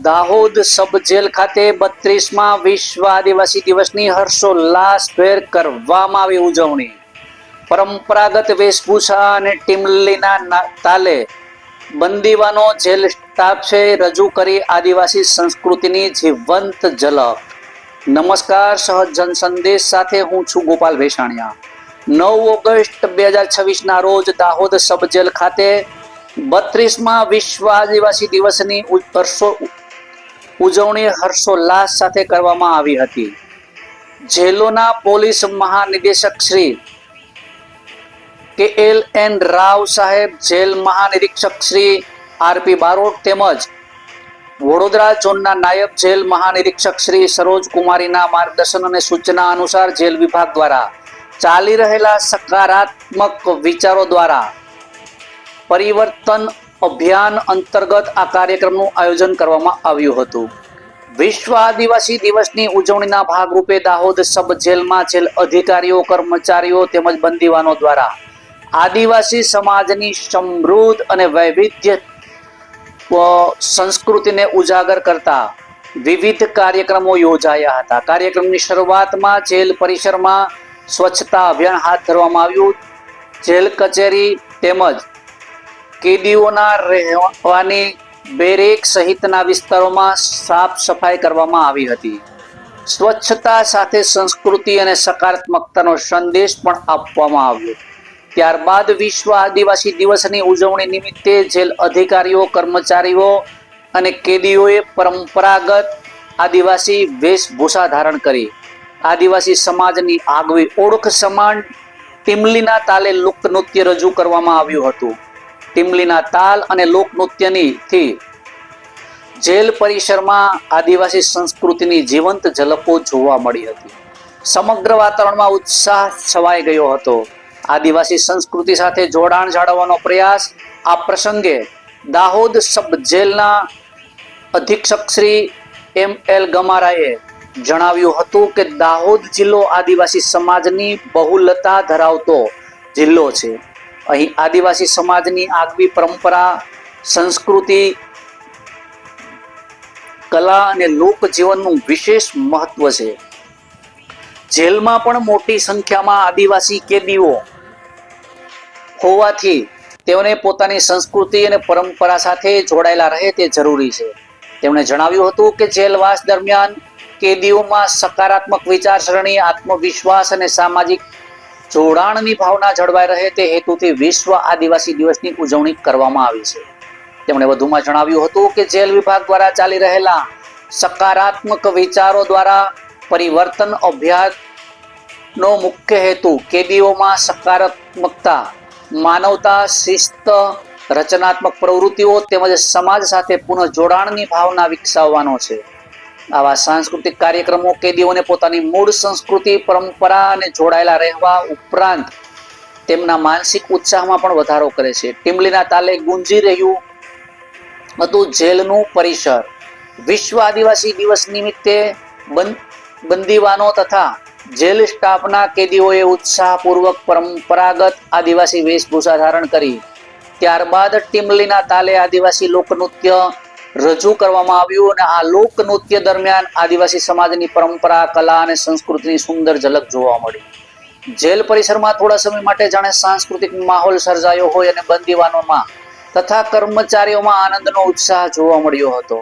દાહોદ સબ jail ખાતે 32મા વિશ્વ આદિવાસી દિવસની હર્ષોલ્લાસભેર કરવામાં આવી ઉજવણી. પરંપરાગત વેશભૂષા અને ટીમલીના તાલે બંદીવાનો જેલ સ્ટાફે રજૂ કરી આદિવાસી સંસ્કૃતિની જીવંત ઝલક. નમસ્કાર, સહજ જન સંદેશ સાથે હું છું ગોપાલ ભેસાણીયા. 9 ઓગસ્ટ 2026ના રોજ દાહોદ સબ જેલ ખાતે 32મા વિશ્વ આદિવાસી દિવસની ઉજવણી હર્ષોલ્લાસ સાથે કરવામાં આવી હતી. જેલોના પોલીસ મહાનિદેશક શ્રી KLN રાવ સાહેબ, જેલ મહાનિરીક્ષક શ્રી RP બારોટ તેમજ વડોદરા ઝોનના નાયબ જેલ મહાનિરીક્ષક શ્રી સરોજ કુમારીના માર્ગદર્શન અને સૂચના અનુસાર જેલ વિભાગ દ્વારા ચાલી રહેલા સકારાત્મક વિચારો દ્વારા પરિવર્તન અભિયાન અંતર્ગત આ કાર્યક્રમનું આયોજન કરવામાં આવ્યું હતું. વિશ્વ આદિવાસી દિવસની ઉજવણીના ભાગરૂપે દાહોદ સબ જેલમાં જેલ અધિકારીઓ, કર્મચારીઓ તેમજ બંદીવાનો દ્વારા આદિવાસી સમાજની સમૃદ્ધ અને વૈવિધ્ય સંસ્કૃતિને ઉજાગર કરતા વિવિધ કાર્યક્રમો યોજાયા હતા. કાર્યક્રમની શરૂઆતમાં જેલ પરિસરમાં સ્વચ્છતા અભિયાન હાથ ધરવામાં આવ્યું. જેલ કચેરી તેમજ કેદીઓના રહેવાની બેરેક સહિતના વિસ્તારોમાં સાફ સફાઈ કરવામાં આવી હતી. સ્વચ્છતા સાથે સંસ્કૃતિ અને સકારાત્મકતાનો સંદેશ પણ આપવામાં આવ્યો. ત્યારબાદ વિશ્વ આદિવાસી દિવસની ઉજવણી નિમિત્તે જેલ અધિકારીઓ, કર્મચારીઓ અને કેદીઓએ પરંપરાગત આદિવાસી વેશભૂષા ધારણ કરી આદિવાસી સમાજની આગવી ઓળખ સમાન ટીમલીના તાલે લોકનૃત્ય રજૂ કરવામાં આવ્યું હતું. ટીમલીના તાલ અને લોકનૃત્યથી જેલ પરિસરમાં આદિવાસી સંસ્કૃતિની જીવંત ઝલકો જોવા મળી હતી. સમગ્ર વાતાવરણમાં ઉત્સાહ છવાઈ ગયો હતો. આદિવાસી સંસ્કૃતિ સાથે જોડાણ જાળવવાનો પ્રયાસ. આ પ્રસંગે દાહોદ સબ જેલના અધિક્ષક શ્રી ML ગમારાએ જણાવ્યું હતું કે દાહોદ જિલ્લો આદિવાસી સમાજની બહુલતા ધરાવતો જિલ્લો છે. અહીં આદિવાસી સમાજની આગવી પરંપરા, સંસ્કૃતિ, કલા અને લોકજીવનનું વિશેષ મહત્વ છે. જેલમાં પણ મોટી સંખ્યામાં આદિવાસી કેદીઓ હોવાથી તેઓને પોતાની સંસ્કૃતિ અને પરંપરા સાથે જોડાયેલા રહે તે જરૂરી છે. તેમણે જણાવ્યું હતું કે જેલવાસ દરમિયાન કેદીઓમાં સકારાત્મક વિચારસરણી, આત્મવિશ્વાસ અને સામાજિક જોડાણની ભાવના જળવાઈ રહે તે હેતુથી વિશ્વ આદિવાસી દિવસની ઉજવણી કરવામાં આવી છે. તેમણે વધુમાં જણાવ્યું હતું કે જેલ વિભાગ દ્વારા ચાલી રહેલા સકારાત્મક વિચારો દ્વારા પરિવર્તન અભિયાનનો મુખ્ય હેતુ કેદીઓમાં સકારાત્મકતા, માનવતા, શિસ્ત, રચનાત્મક પ્રવૃત્તિઓ તેમજ સમાજ સાથે પુનઃ જોડાણની ભાવના વિકસાવવાનો છે. આવા સાંસ્કૃતિક કાર્યક્રમો કેદીઓને પોતાની મૂળ સંસ્કૃતિ, પરંપરા અને જોડાયેલા રહેવા ઉપરાંત તેમના માનસિક ઉત્સાહમાં પણ વધારો કરે છે. ટીમલીના તાલે ગુંજી રહ્યું હતું જેલનું પરિસર. વિશ્વ આદિવાસી દિવસ નિમિત્તે બંદીવાનો તથા જેલ સ્ટાફના કેદીઓએ ઉત્સાહપૂર્વક પરંપરાગત આદિવાસી વેશભૂષા ધારણ કરી. ત્યારબાદ ટીમલીના તાલે આદિવાસી લોકનૃત્ય રજૂ કરવામાં આવ્યું અને આ લોકનૃત્ય દરમિયાન આદિવાસી સમાજની પરંપરા, કલા અને સંસ્કૃતિની સુંદર ઝલક જોવા મળી. જેલ પરિસરમાં થોડા સમય માટે જાણે સાંસ્કૃતિક માહોલ સર્જાયો હોય અને બંદીવાનોમાં તથા કર્મચારીઓમાં આનંદનો ઉત્સાહ જોવા મળ્યો હતો.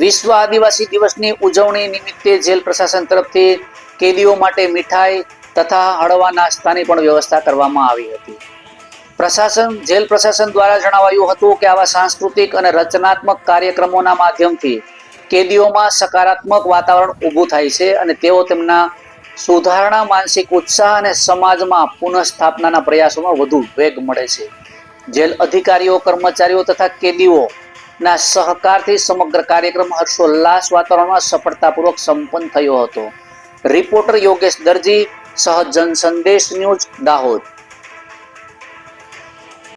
વિશ્વ આદિવાસી દિવસની ઉજવણી નિમિત્તે જેલ પ્રશાસન તરફથી કેદીઓ માટે મીઠાઈ તથા હળવા નાસ્તાની પણ વ્યવસ્થા કરવામાં આવી હતી. જેલ પ્રશાસન દ્વારા જણાવાયું હતું કે આવા સાંસ્કૃતિક અને રચનાત્મક કાર્યક્રમોના માધ્યમથી કેદીઓમાં સકારાત્મક વાતાવરણ ઊભું થાય છે અને તેઓ તેમના સુધારણા, માનસિક ઉત્સાહ અને સમાજમાં પુનઃસ્થાપનાના પ્રયાસોમાં વધુ વેગ મળે છે. જેલ અધિકારીઓ, કર્મચારીઓ તથા કેદીઓના સહકારથી સમગ્ર કાર્યક્રમ હર્ષોલ્લાસ વાતાવરણમાં સફળતાપૂર્વક સંપન્ન થયો હતો. રિપોર્ટર યોગેશ દરજી, સહજ જન સંદેશ ન્યૂઝ, દાહોદ.